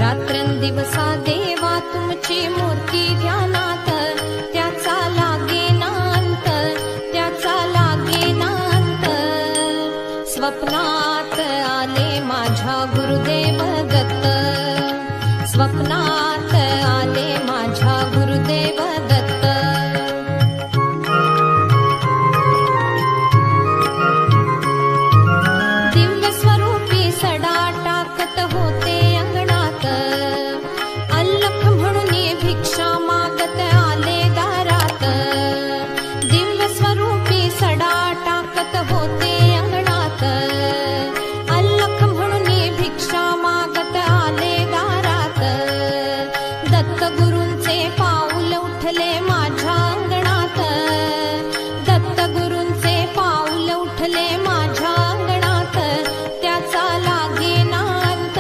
रात्रंदिवसा देवा तुमची मूर्ती ध्यानात, त्याचा लागेनांत, त्याचा लागेनांत। स्वप्नात आले माझ्या गुरुदेव दत्त, स्वप्नात